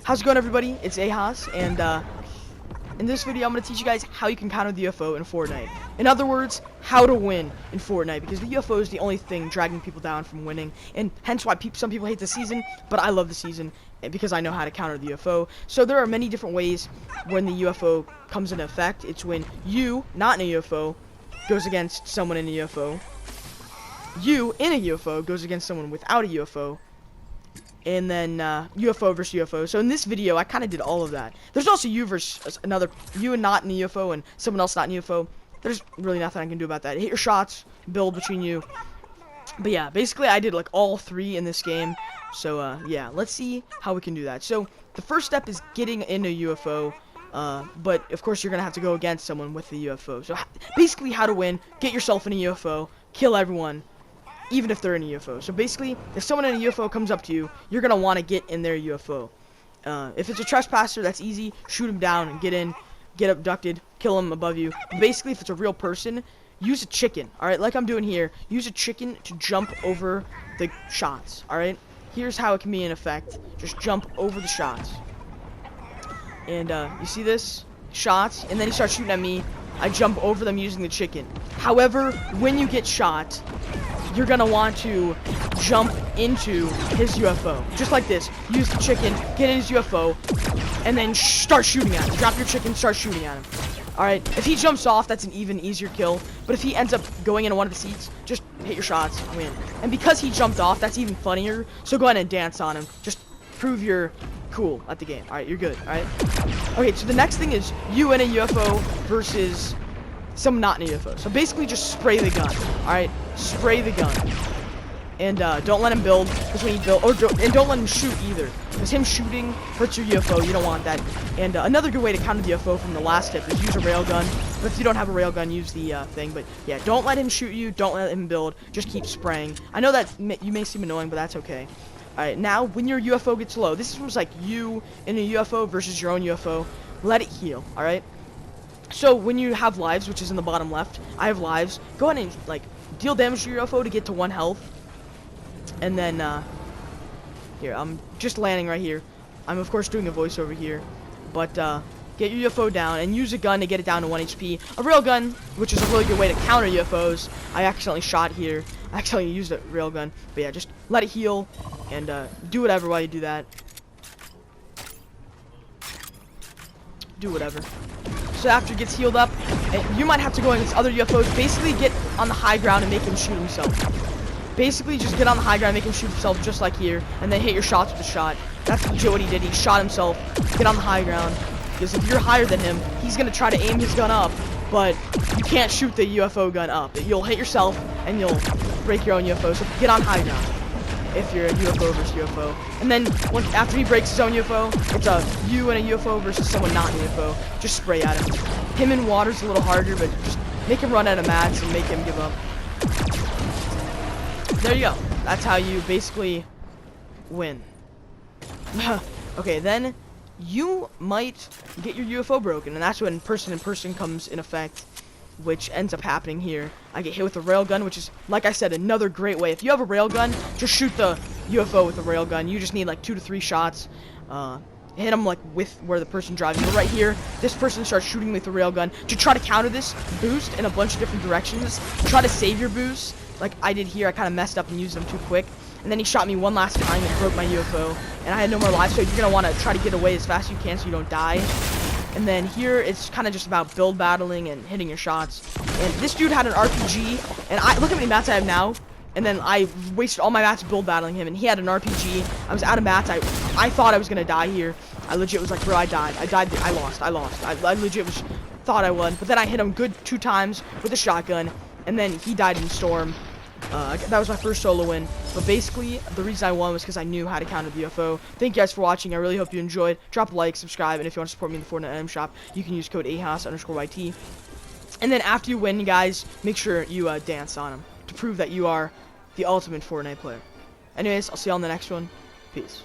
How's it going, everybody? It's Ahas, and in this video I'm going to teach you guys how you can counter the UFO in Fortnite. In other words, how to win in Fortnite, because the UFO is the only thing dragging people down from winning, and hence why some people hate the season, but I love the season because I know how to counter the UFO. So there are many different ways when the UFO comes into effect. It's when you, not in a UFO, goes against someone in a UFO. You, in a UFO, goes against someone without a UFO. And then UFO versus UFO. So in this video, I kind of did all of that. There's also you versus another, you and not in a UFO, and someone else not in a UFO. There's really nothing I can do about that. Hit your shots, build between you. But yeah, basically I did like all three in this game. So yeah, let's see how we can do that. So the first step is getting in a UFO. But of course you're gonna have to go against someone with the UFO. So basically how to win: get yourself in a UFO, kill everyone, even if they're in a UFO. So basically, if someone in a UFO comes up to you, you're going to want to get in their UFO. If it's a trespasser, that's easy. Shoot him down and get in, get abducted, kill him above you. But basically, if it's a real person, use a chicken, alright? Like I'm doing here, use a chicken to jump over the shots, alright? Here's how it can be in effect. Just jump over the shots. And you see this? Shots, and then he starts shooting at me. I jump over them using the chicken. However, when you get shot, you're gonna want to jump into his UFO. Just like this. Use the chicken, get in his UFO, and then start shooting at him. Drop your chicken, start shooting at him. Alright, if he jumps off, that's an even easier kill. But if he ends up going into one of the seats, just hit your shots, win. And because he jumped off, that's even funnier. So go ahead and dance on him. Just prove you're cool at the game. Alright, you're good, alright? Okay, so the next thing is you in a UFO versus someone not in a UFO. So basically just spray the gun. Alright? Spray the gun. And don't let him build, because when he build, and don't let him shoot either, because him shooting hurts your UFO. You don't want that. And another good way to counter the UFO from the last tip is use a railgun. But if you don't have a railgun, use the thing. But yeah, don't let him shoot you, don't let him build, just keep spraying. I know that you may seem annoying, but that's okay. Alright, now when your UFO gets low, this was like you in a UFO versus your own UFO, let it heal, alright? So when you have lives, which is in the bottom left, I have lives, go ahead and like deal damage to your UFO to get to 1 health. And then here, I'm just landing right here. I'm of course doing a voiceover here. But get your UFO down and use a gun to get it down to 1 HP. A railgun, which is a really good way to counter UFOs. I accidentally shot here. I accidentally used a railgun. But yeah, just let it heal and do whatever while you do that. Do whatever. So after it gets healed up, you might have to go against other UFOs. Basically get on the high ground and make him shoot himself. Basically just get on the high ground and make him shoot himself just like here, and then hit your shots with a shot. That's legit what he did. He shot himself. Get on the high ground, because if you're higher than him, he's gonna try to aim his gun up, but you can't shoot the UFO gun up. You'll hit yourself and you'll break your own UFO. So get on high ground if you're a UFO versus UFO. And then after he breaks his own UFO, it's a you and a UFO versus someone not in a UFO. Just spray at him. Him in water's a little harder, but just make him run out of mats and make him give up. There you go. That's how you basically win. Okay, then you might get your UFO broken, and that's when person-in-person comes in effect, which ends up happening here. I get hit with a railgun, which is, like I said, another great way. If you have a railgun, just shoot the UFO with a railgun. You just need like 2 to 3 shots. Hit them like with where the person driving. But right here, this person starts shooting with a railgun to try to counter this boost in a bunch of different directions. Try to save your boost. Like I did here, I kind of messed up and used them too quick. And then he shot me one last time and broke my UFO. And I had no more lives, so you're going to want to try to get away as fast as you can so you don't die. And then here, it's kind of just about build battling and hitting your shots. And this dude had an RPG, and look how many mats I have now. And then I wasted all my mats build battling him, and he had an RPG. I was out of mats. I thought I was going to die here. I legit was like, bro, I died. I lost. I legit thought I would. But then I hit him good 2 times with a shotgun. And then he died in Storm. That was my first solo win. But basically, the reason I won was because I knew how to counter the UFO. Thank you guys for watching. I really hope you enjoyed. Drop a like, subscribe, and if you want to support me in the Fortnite item shop, you can use code AHAS_YT. And then after you win, guys, make sure you dance on them to prove that you are the ultimate Fortnite player. Anyways, I'll see you on the next one. Peace.